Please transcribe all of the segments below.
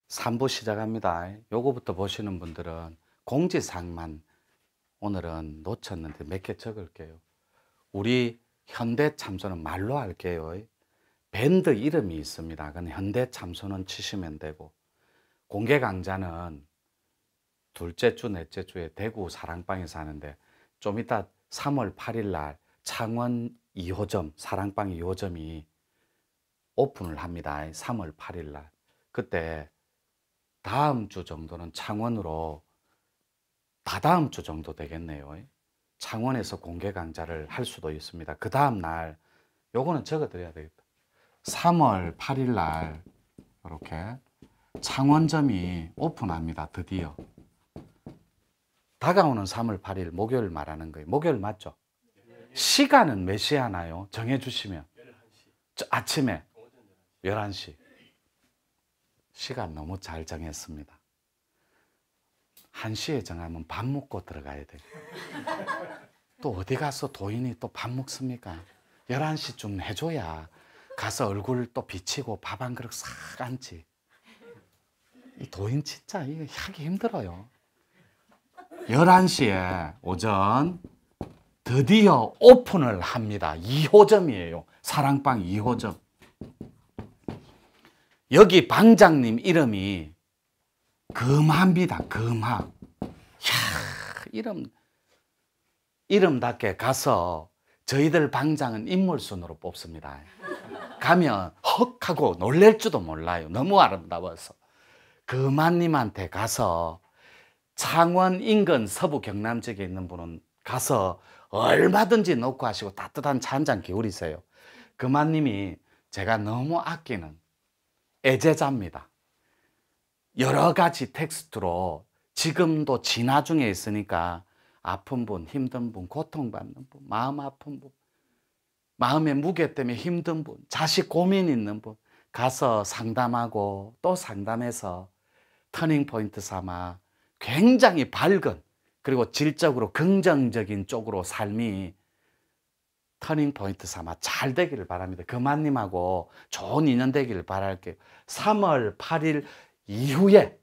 3부 시작합니다. 요거부터 보시는 분들은 공지사항만 오늘은 놓쳤는데 몇 개 적을게요. 우리 현대참소는 말로 할게요. 밴드 이름이 있습니다. 그건 현대참소는 치시면 되고, 공개강좌는 둘째 주, 넷째 주에 대구 사랑방에서 하는데, 좀 이따 3월 8일 날 창원 2호점, 사랑방 2호점이 오픈을 합니다. 3월 8일 날. 그때 다음 주 정도는 창원으로, 다다음 주 정도 되겠네요. 창원에서 공개 강좌를 할 수도 있습니다. 그 다음 날, 요거는 적어 드려야 되겠다. 3월 8일 날 이렇게 창원점이 오픈합니다. 드디어. 다가오는 3월 8일 목요일 말하는 거예요. 목요일 맞죠? 시간은 몇 시에 하나요? 정해 주시면. 아침에 11시. 시간 너무 잘 정했습니다. 1시에 정하면 밥 먹고 들어가야 돼요. 또 어디 가서 도인이 또 밥 먹습니까? 11시쯤 해줘야 가서 얼굴 또 비치고 밥 한 그릇 싹 앉지. 이 도인 진짜 이거 하기 힘들어요. 11시에 오전 드디어 오픈을 합니다. 2호점이에요. 사랑방 2호점. 여기 방장님 이름이 금하입니다. 금하. 이야, 이름답게 가서 저희들 방장은 인물순으로 뽑습니다. 가면 헉 하고 놀랄지도 몰라요. 너무 아름다워서. 금하님한테 가서 창원 인근 서부 경남 지역에 있는 분은 가서 얼마든지 놓고 하시고 따뜻한 차 한 잔 기울이세요. 금하님이 제가 너무 아끼는 애제자입니다. 여러 가지 텍스트로 지금도 진화 중에 있으니까 아픈 분, 힘든 분, 고통받는 분, 마음 아픈 분, 마음의 무게 때문에 힘든 분, 자식 고민 있는 분 가서 상담하고 또 상담해서 터닝포인트 삼아 굉장히 밝은, 그리고 질적으로 긍정적인 쪽으로 삶이 터닝포인트 삼아 잘 되기를 바랍니다. 금하님하고 좋은 인연 되기를 바랄게요. 3월 8일 이후에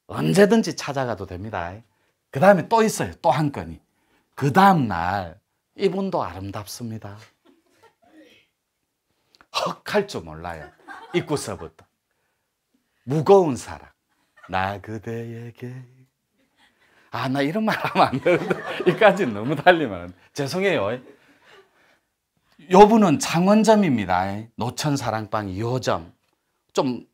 언제든지 찾아가도 됩니다. 그 다음에 또 있어요. 또 한 건이. 그 다음 날 이분도 아름답습니다. 헉 할 줄 몰라요. 입구서부터. 무거운 사랑. 나 그대에게. 나 이런 말 하면 안 되는데 여기까지는 너무 달리면 죄송해요. 요분은 창원점입니다. 노천사랑방 2호점. 좀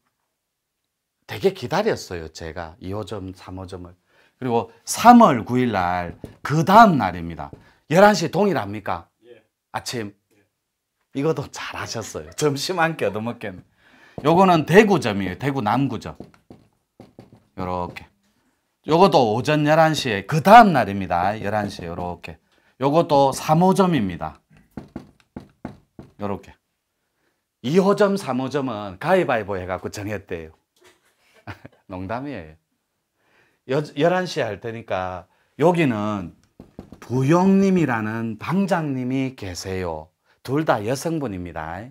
되게 기다렸어요. 제가 2호점, 3호점을. 그리고 3월 9일 날 그 다음 날입니다. 11시 동일합니까? 아침. 이것도 잘하셨어요. 점심 한 끼 얻어먹겠네. 요거는 대구점이에요. 대구 남구점. 요렇게. 요것도 오전 11시에 그 다음 날입니다. 11시에 요렇게. 요것도 3호점입니다. 요렇게. 2호점, 3호점은 가위바위보 해갖고 정했대요. 농담이에요. 11시에 할 테니까 여기는 부용님이라는 방장님이 계세요. 둘 다 여성분입니다.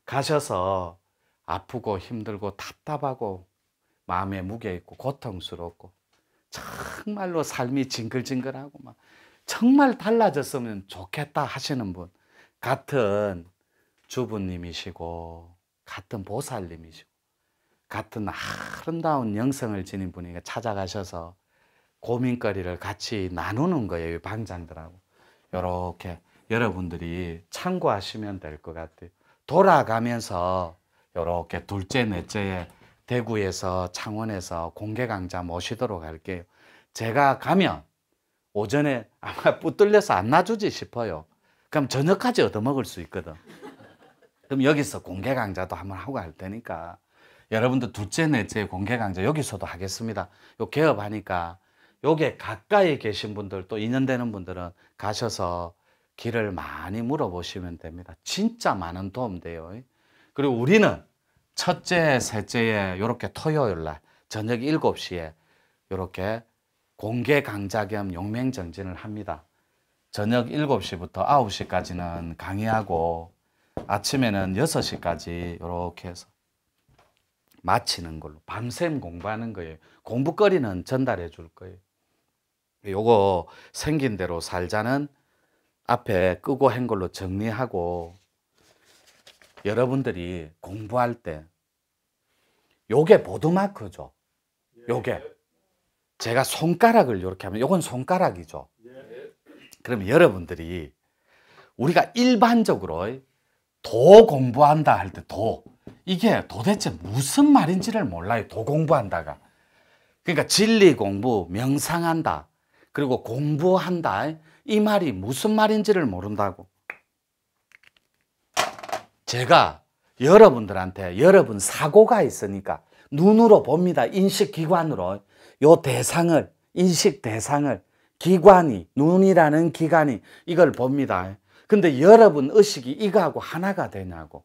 가셔서 아프고 힘들고 답답하고 마음에 무게 있고 고통스럽고 정말로 삶이 징글징글하고 막 정말 달라졌으면 좋겠다 하시는 분, 같은 주부님이시고 같은 보살님이시고 같은 아름다운 영성을 지닌 분이 찾아가셔서 고민거리를 같이 나누는 거예요. 방장들하고. 이렇게 여러분들이 참고하시면 될 것 같아요. 돌아가면서 이렇게 둘째, 넷째에 대구에서 창원에서 공개 강좌 모시도록 할게요. 제가 가면 오전에 아마 붙들려서 안 놔주지 싶어요. 그럼 저녁까지 얻어먹을 수 있거든. 그럼 여기서 공개 강좌도 한번 하고 할 테니까 여러분들 둘째, 넷째 공개 강좌 여기서도 하겠습니다. 요 개업하니까 요게 가까이 계신 분들 또 인연되는 분들은 가셔서 길을 많이 물어보시면 됩니다. 진짜 많은 도움 돼요. 그리고 우리는 첫째, 셋째에 요렇게 토요일 날 저녁 7시에 요렇게 공개 강좌 겸 용맹정진을 합니다. 저녁 7시부터 9시까지는 강의하고 아침에는 6시까지 이렇게 해서 마치는 걸로 밤샘 공부하는 거예요. 공부거리는 전달해 줄 거예요. 요거 생긴 대로 살자는 앞에 끄고 한 걸로 정리하고 여러분들이 공부할 때 요게 보드마크죠. 요게 제가 손가락을 이렇게 하면 요건 손가락이죠. 그러면 여러분들이 우리가 일반적으로 도 공부한다 할 때 도 이게 도대체 무슨 말인지를 몰라요. 도 공부한다가. 그러니까 진리 공부, 명상한다. 그리고 공부한다. 이 말이 무슨 말인지를 모른다고. 제가 여러분들한테 여러분 사고가 있으니까 눈으로 봅니다. 인식기관으로. 요 대상을, 인식 대상을 기관이, 눈이라는 기관이 이걸 봅니다. 근데 여러분 의식이 이거하고 하나가 되냐고.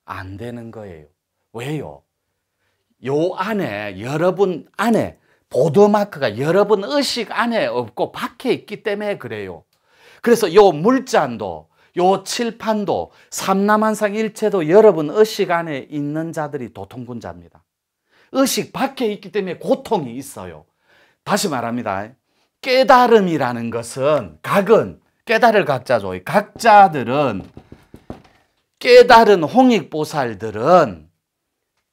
안 되는 거예요. 왜요? 요 안에, 여러분 안에 보드마크가 여러분 의식 안에 없고 밖에 있기 때문에 그래요. 그래서 요 물잔도, 요 칠판도, 삼라만상 일체도 여러분 의식 안에 있는 자들이 도통군자입니다. 의식 밖에 있기 때문에 고통이 있어요. 다시 말합니다. 깨달음이라는 것은 각은 깨달을 각자죠. 각자들은 깨달은 홍익보살들은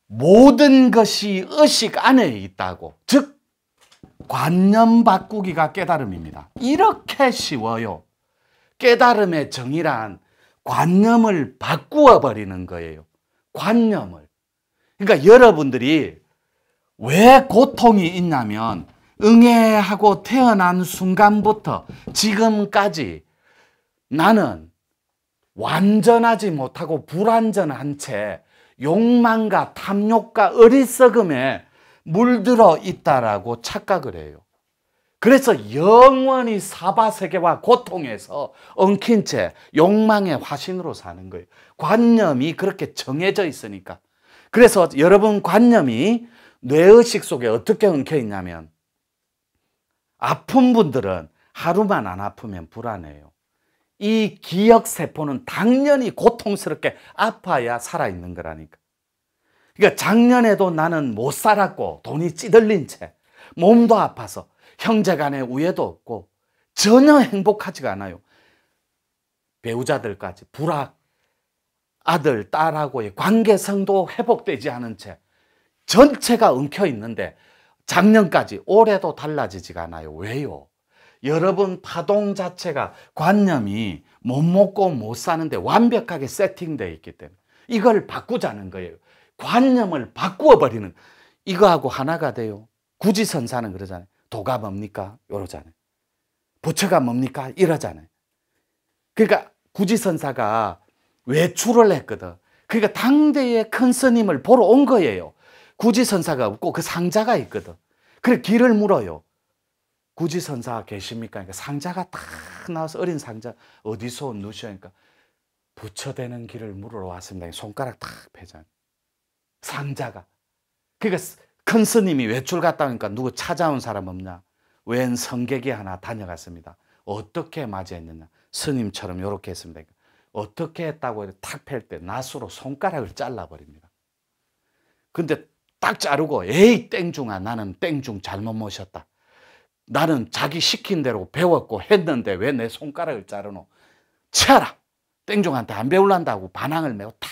모든 것이 의식 안에 있다고. 즉 관념 바꾸기가 깨달음입니다. 이렇게 쉬워요. 깨달음의 정의란 관념을 바꾸어 버리는 거예요. 관념을. 그러니까 여러분들이 왜 고통이 있냐면 응애하고 태어난 순간부터 지금까지 나는 완전하지 못하고 불완전한 채 욕망과 탐욕과 어리석음에 물들어 있다라고 착각을 해요. 그래서 영원히 사바세계와 고통에서 엉킨 채 욕망의 화신으로 사는 거예요. 관념이 그렇게 정해져 있으니까. 그래서 여러분 관념이 뇌의식 속에 어떻게 엉켜 있냐면 아픈 분들은 하루만 안 아프면 불안해요. 이 기억세포는 당연히 고통스럽게 아파야 살아있는 거라니까. 그러니까 작년에도 나는 못 살았고 돈이 찌들린 채 몸도 아파서 형제간의 우애도 없고 전혀 행복하지가 않아요. 배우자들까지 불화, 아들, 딸하고의 관계성도 회복되지 않은 채 전체가 엉켜 있는데 작년까지 올해도 달라지지가 않아요. 왜요? 여러분 파동 자체가 관념이 못 먹고 못 사는데 완벽하게 세팅되어 있기 때문에 이걸 바꾸자는 거예요. 관념을 바꾸어 버리는, 이거하고 하나가 돼요. 구지선사는 그러잖아요. 도가 뭡니까? 이러잖아요. 부처가 뭡니까? 이러잖아요. 그러니까 구지선사가 외출을 했거든. 그러니까 당대의 큰 스님을 보러 온 거예요. 구지선사가 없고 그 상자가 있거든. 그래 길을 물어요. 구지선사 계십니까? 그러니까 상자가 딱 나와서 어린 상자 어디서 누시니까 부처되는 길을 물으러 왔습니다. 손가락 딱 패잖아요. 상자가. 그러니까 큰 스님이 외출 갔다 오니까 누구 찾아온 사람 없냐? 웬 성객이 하나 다녀갔습니다. 어떻게 맞이했느냐? 스님처럼 이렇게 했습니다. 어떻게 했다고 탁 팰 때 낫으로 손가락을 잘라버립니다. 근데 딱 자르고 에이 땡중아 나는 땡중 잘못 모셨다. 나는 자기 시킨 대로 배웠고 했는데 왜 내 손가락을 자르노? 치아라! 땡중한테 안 배울란다고 반항을 메고 탁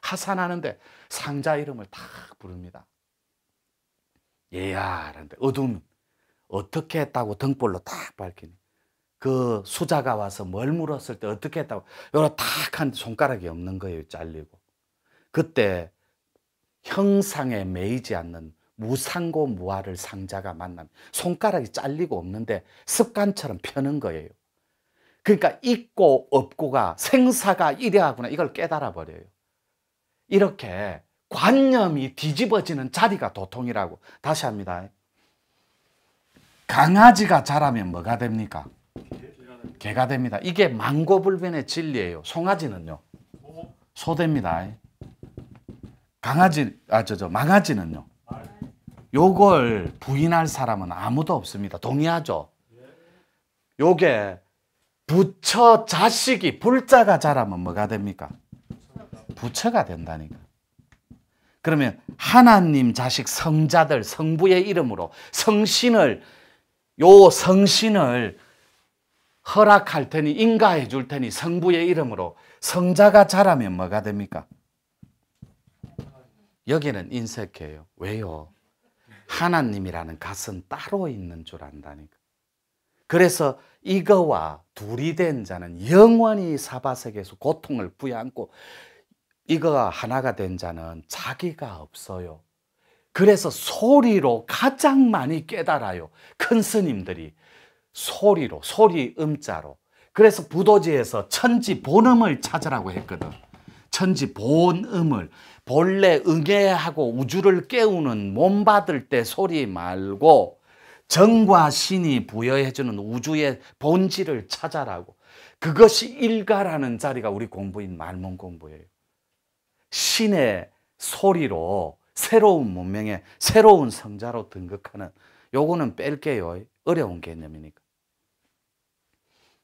하산하는데 상자 이름을 탁 부릅니다. 얘야 라는데 어두운 어떻게 했다고 등불로 탁 밝히니 그 수자가 와서 뭘 물었을 때 어떻게 했다고 요렇게 탁 한 손가락이 없는 거예요. 잘리고. 그때 형상에 매이지 않는 무상고 무아를 상자가 만나면 손가락이 잘리고 없는데 습관처럼 펴는 거예요. 그러니까 있고 없고가 생사가 이래하구나 이걸 깨달아 버려요. 이렇게 관념이 뒤집어지는 자리가 도통이라고. 다시 합니다. 강아지가 자라면 뭐가 됩니까? 개가 됩니다. 이게 만고불변의 진리예요. 송아지는요? 소됩니다. 망아지는요? 요걸 부인할 사람은 아무도 없습니다. 동의하죠? 요게 부처 자식이 불자가 자라면 뭐가 됩니까? 부처가 된다니까. 그러면 하나님 자식 성자들, 성부의 이름으로 성신을 허락할 테니, 인가해 줄 테니 성부의 이름으로 성자가 자라면 뭐가 됩니까? 여기는 인색해요. 왜요? 하나님이라는 갓은 따로 있는 줄 안다니까. 그래서 이거와 둘이 된 자는 영원히 사바세계에서 고통을 부여안고, 이거가 하나가 된 자는 자기가 없어요. 그래서 소리로 가장 많이 깨달아요. 큰 스님들이 소리로, 소리 음자로. 그래서 부도지에서 천지 본음을 찾으라고 했거든. 천지 본음을, 본래 응애하고 우주를 깨우는 몸 받을 때 소리 말고 정과 신이 부여해주는 우주의 본질을 찾아라고. 그것이 일가라는 자리가 우리 공부인 말문 공부예요. 신의 소리로 새로운 문명에 새로운 성자로 등극하는, 요거는 뺄게요. 어려운 개념이니까.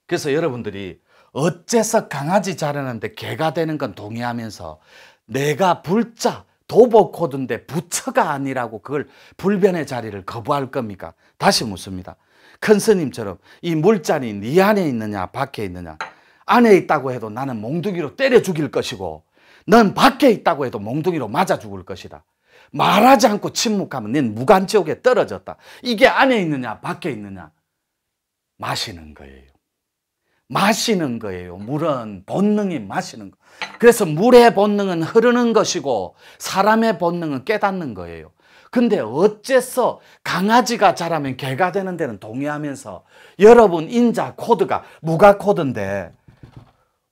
그래서 여러분들이 어째서 강아지 자라는데 개가 되는 건 동의하면서 내가 불자 도보 코드인데 부처가 아니라고 그걸 불변의 자리를 거부할 겁니까? 다시 묻습니다. 큰 스님처럼 이 물자리 네 안에 있느냐 밖에 있느냐, 안에 있다고 해도 나는 몽둥이로 때려 죽일 것이고 넌 밖에 있다고 해도 몽둥이로 맞아 죽을 것이다. 말하지 않고 침묵하면 넌 무간지옥에 떨어졌다. 이게 안에 있느냐 밖에 있느냐, 마시는 거예요. 마시는 거예요. 물은 본능이 마시는 거. 그래서 물의 본능은 흐르는 것이고 사람의 본능은 깨닫는 거예요. 근데 어째서 강아지가 자라면 개가 되는 데는 동의하면서 여러분 인자 코드가 무가 코드인데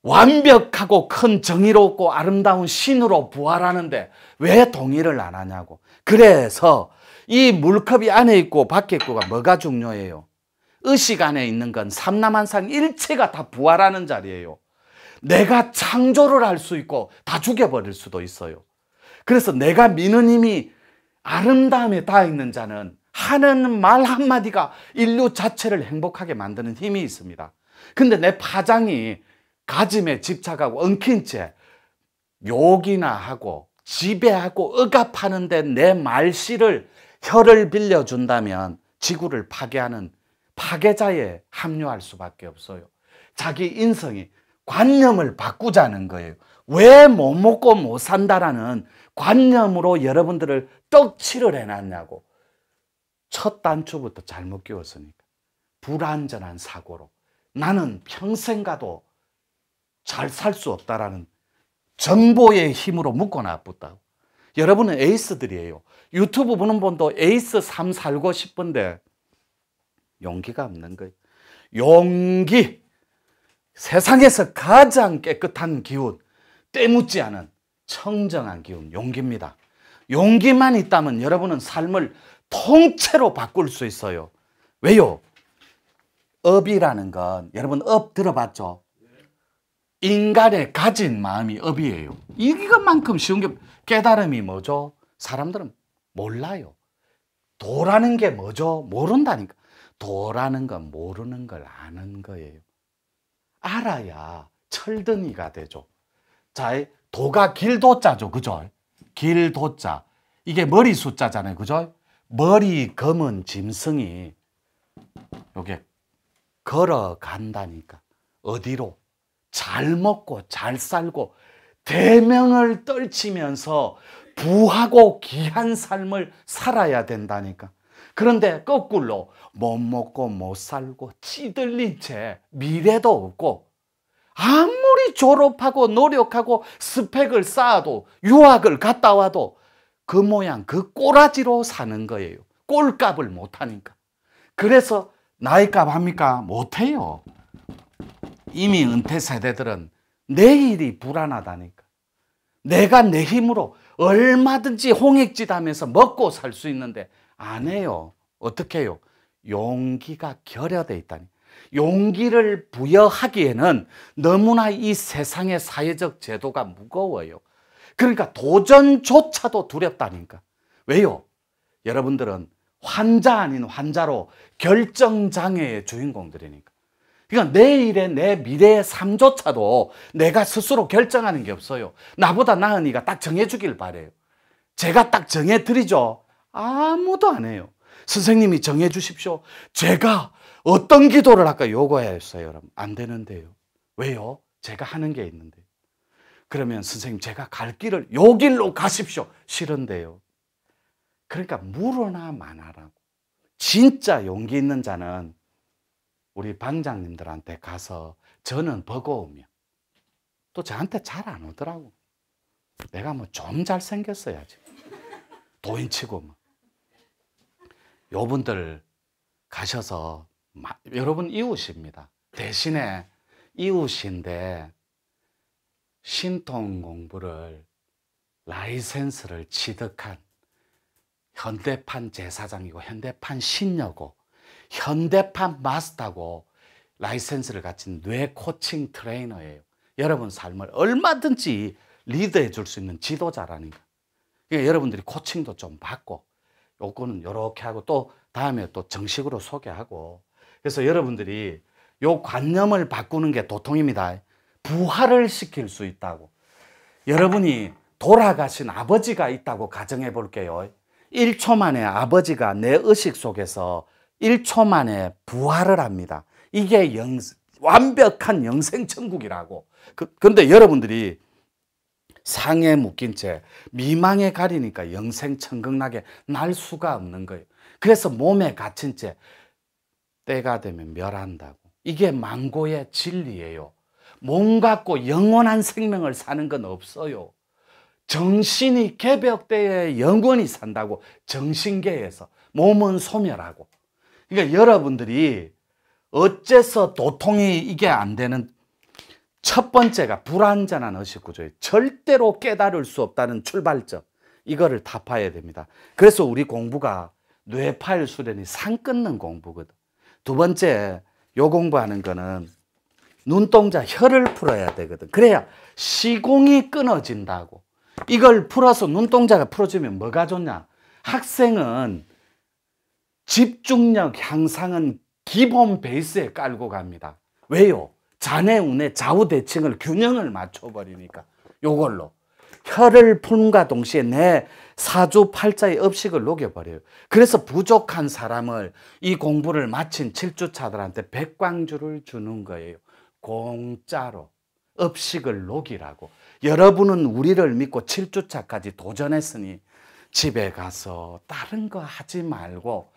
완벽하고 큰 정의롭고 아름다운 신으로 부활하는데 왜 동의를 안 하냐고. 그래서 이 물컵이 안에 있고 밖에 있고가 뭐가 중요해요? 의식 안에 있는 건 삼라만상 일체가 다 부활하는 자리예요. 내가 창조를 할 수 있고 다 죽여버릴 수도 있어요. 그래서 내가 미는 힘이 아름다움에 닿아 있는 자는 하는 말 한마디가 인류 자체를 행복하게 만드는 힘이 있습니다. 근데 내 파장이 가짐에 집착하고 엉킨 채 욕이나 하고 지배하고 억압하는데 내 말씨를 혀를 빌려준다면 지구를 파괴하는 파괴자에 합류할 수밖에 없어요. 자기 인성이 관념을 바꾸자는 거예요. 왜 못 먹고 못 산다라는 관념으로 여러분들을 떡칠을 해놨냐고. 첫 단추부터 잘못 끼웠으니까. 불완전한 사고로 나는 평생 가도 잘 살 수 없다라는 정보의 힘으로 묶어놨다고. 여러분은 에이스들이에요. 유튜브 보는 분도 에이스 삶 살고 싶은데 용기가 없는 거예요. 용기, 세상에서 가장 깨끗한 기운, 때묻지 않은 청정한 기운, 용기입니다. 용기만 있다면 여러분은 삶을 통째로 바꿀 수 있어요. 왜요? 업이라는 건, 여러분 업 들어봤죠? 인간의 가진 마음이 업이에요. 이것만큼 쉬운 게, 깨달음이 뭐죠? 사람들은 몰라요. 도라는 게 뭐죠? 모른다니까. 도라는 건 모르는 걸 아는 거예요. 알아야 철든이가 되죠. 자, 도가 길도자죠. 그죠? 길도자. 이게 머리 숫자잖아요. 그죠? 머리 검은 짐승이 요게 걸어간다니까. 어디로? 잘 먹고 잘 살고 대명을 떨치면서 부하고 귀한 삶을 살아야 된다니까. 그런데 거꾸로 못 먹고 못 살고 찌들린 채 미래도 없고 아무리 졸업하고 노력하고 스펙을 쌓아도 유학을 갔다 와도 그 모양 그 꼬라지로 사는 거예요. 꼴값을 못하니까. 그래서 나이값 합니까? 못해요. 이미 은퇴 세대들은 내일이 불안하다니까. 내가 내 힘으로 얼마든지 홍익짓 하면서 먹고 살 수 있는데 안 해요. 어떻게 해요? 용기가 결여되어 있다니. 용기를 부여하기에는 너무나 이 세상의 사회적 제도가 무거워요. 그러니까 도전조차도 두렵다니까. 왜요? 여러분들은 환자 아닌 환자로 결정장애의 주인공들이니까. 그러니까 내일의 내 미래의 삶조차도 내가 스스로 결정하는 게 없어요. 나보다 나은 이가 딱 정해주길 바래요. 제가 딱 정해드리죠. 아무도 안 해요. 선생님이 정해주십시오. 제가 어떤 기도를 할까 요구했어요. 여러분 안 되는데요. 왜요? 제가 하는 게 있는데요. 그러면 선생님 제가 갈 길을 요 길로 가십시오. 싫은데요. 그러니까 물어나 마나라고. 진짜 용기 있는 자는 우리 방장님들한테 가서 저는 버거우며 또 저한테 잘 안 오더라고. 내가 뭐 좀 잘생겼어야지. 도인치고 뭐. 요분들 가셔서 여러분 이웃입니다. 대신에 이웃인데 신통 공부를 라이센스를 취득한 현대판 제사장이고 현대판 신녀고 현대판 마스터고 라이센스를 가진 뇌 코칭 트레이너예요. 여러분 삶을 얼마든지 리드해 줄 수 있는 지도자라니까. 그러니까 여러분들이 코칭도 좀 받고 요거는 이렇게 하고 또 다음에 또 정식으로 소개하고 그래서 여러분들이 요 관념을 바꾸는 게 도통입니다. 부활을 시킬 수 있다고. 여러분이 돌아가신 아버지가 있다고 가정해 볼게요. 1초 만에 아버지가 내 의식 속에서 1초 만에 부활을 합니다. 이게 완벽한 영생천국이라고. 그런데 여러분들이 상에 묶인 채 미망에 가리니까 영생천국나게 날 수가 없는 거예요. 그래서 몸에 갇힌 채 때가 되면 멸한다고. 이게 망고의 진리예요. 몸 갖고 영원한 생명을 사는 건 없어요. 정신이 개벽되에 영원히 산다고. 정신계에서. 몸은 소멸하고. 그러니까 여러분들이 어째서 도통이 이게 안 되는 첫 번째가 불완전한 의식구조예요. 절대로 깨달을 수 없다는 출발점. 이거를 타파해야 됩니다. 그래서 우리 공부가 뇌파일 수련이 산 끊는 공부거든. 두 번째 요 공부하는 거는 눈동자 혀를 풀어야 되거든. 그래야 시공이 끊어진다고. 이걸 풀어서 눈동자가 풀어지면 뭐가 좋냐? 학생은 집중력 향상은 기본 베이스에 깔고 갑니다. 왜요? 자네 운의 좌우 대칭을 균형을 맞춰버리니까. 요걸로 혀를 푼과 동시에 내 사주팔자의 업식을 녹여버려요. 그래서 부족한 사람을 이 공부를 마친 7주차들한테 백광주를 주는 거예요. 공짜로 업식을 녹이라고. 여러분은 우리를 믿고 7주차까지 도전했으니 집에 가서 다른 거 하지 말고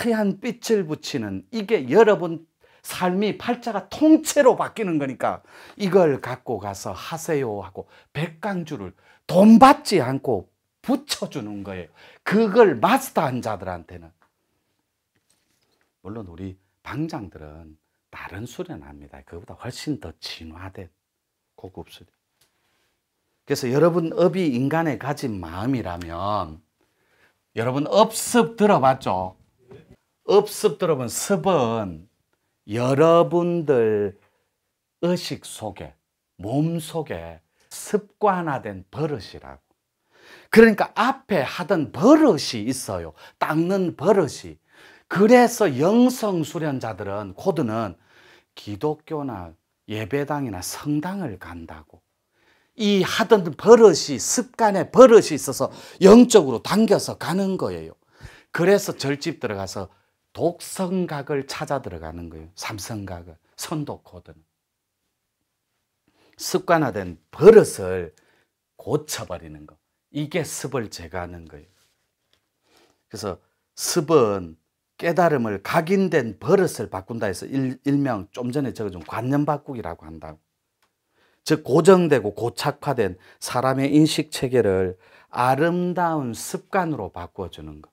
하얀 빛을 붙이는 이게 여러분 삶이 팔자가 통째로 바뀌는 거니까 이걸 갖고 가서 하세요 하고 백광주를 돈 받지 않고 붙여주는 거예요. 그걸 마스터한 자들한테는. 물론 우리 방장들은 다른 수련합니다. 그보다 훨씬 더 진화된 고급 수련. 그래서 여러분 업이 인간의 가진 마음이라면 여러분 업습 들어봤죠? 업습 들어본 습은 여러분들 의식 속에 몸 속에 습관화된 버릇이라고. 그러니까 앞에 하던 버릇이 있어요. 닦는 버릇이. 그래서 영성 수련자들은 코드는 기독교나 예배당이나 성당을 간다고. 이 하던 버릇이 습관의 버릇이 있어서 영적으로 당겨서 가는 거예요. 그래서 절집 들어가서 독성각을 찾아 들어가는 거예요. 삼성각을. 선도 코드는. 습관화된 버릇을 고쳐버리는 거. 이게 습을 제거하는 거예요. 그래서 습은 깨달음을 각인된 버릇을 바꾼다 해서 일명 좀 전에 적어준 관념 바꾸기라고 한다고. 즉 고정되고 고착화된 사람의 인식 체계를 아름다운 습관으로 바꾸어주는 것.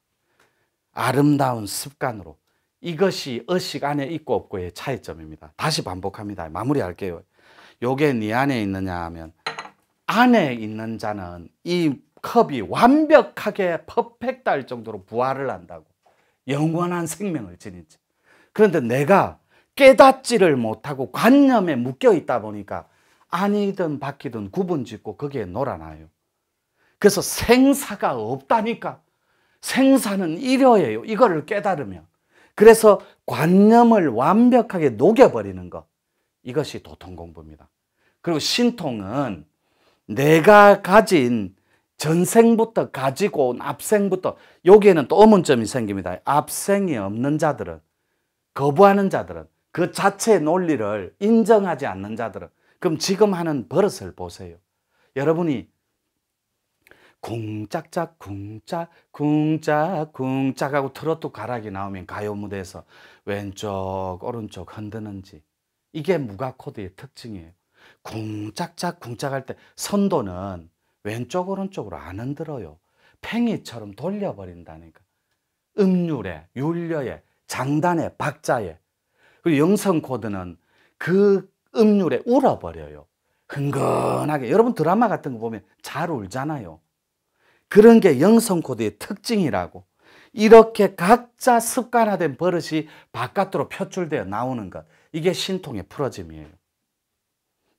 아름다운 습관으로. 이것이 의식 안에 있고 없고의 차이점입니다. 다시 반복합니다. 마무리할게요. 요게 네 안에 있느냐 하면 안에 있는 자는 이 컵이 완벽하게 퍼펙트할 정도로 부활을 한다고. 영원한 생명을 지니지. 그런데 내가 깨닫지를 못하고 관념에 묶여 있다 보니까 아니든 바뀌든 구분짓고 거기에 놀아나요. 그래서 생사가 없다니까. 생사는 일요예요. 이거를 깨달으면. 그래서 관념을 완벽하게 녹여버리는 것. 이것이 도통공부입니다. 그리고 신통은 내가 가진 전생부터 가지고 온 압생부터, 여기에는 또 의문점이 생깁니다. 압생이 없는 자들은, 거부하는 자들은, 그 자체의 논리를 인정하지 않는 자들은, 그럼 지금 하는 버릇을 보세요. 여러분이 쿵짝짝 쿵짝 쿵짝 쿵짝 하고 트로트 가락이 나오면 가요 무대에서 왼쪽 오른쪽 흔드는지, 이게 무가 코드의 특징이에요. 쿵짝짝 쿵짝 할 때 선도는 왼쪽 오른쪽으로 안 흔들어요. 팽이처럼 돌려버린다니까. 음률에, 율려에, 장단에, 박자에. 그리고 영성 코드는 그 음률에 울어버려요. 흥건하게. 여러분 드라마 같은 거 보면 잘 울잖아요. 그런 게 영성 코드의 특징이라고. 이렇게 각자 습관화된 버릇이 바깥으로 표출되어 나오는 것. 이게 신통의 풀어짐이에요.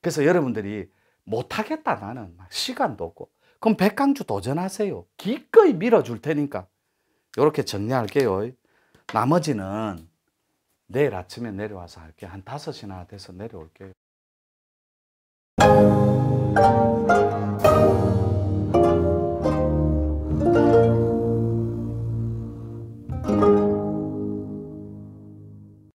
그래서 여러분들이 못하겠다, 나는 시간도 없고, 그럼 백강주 도전하세요. 기꺼이 밀어줄 테니까. 이렇게 정리할게요. 나머지는 내일 아침에 내려와서 할게요. 한 5시나 돼서 내려올게요.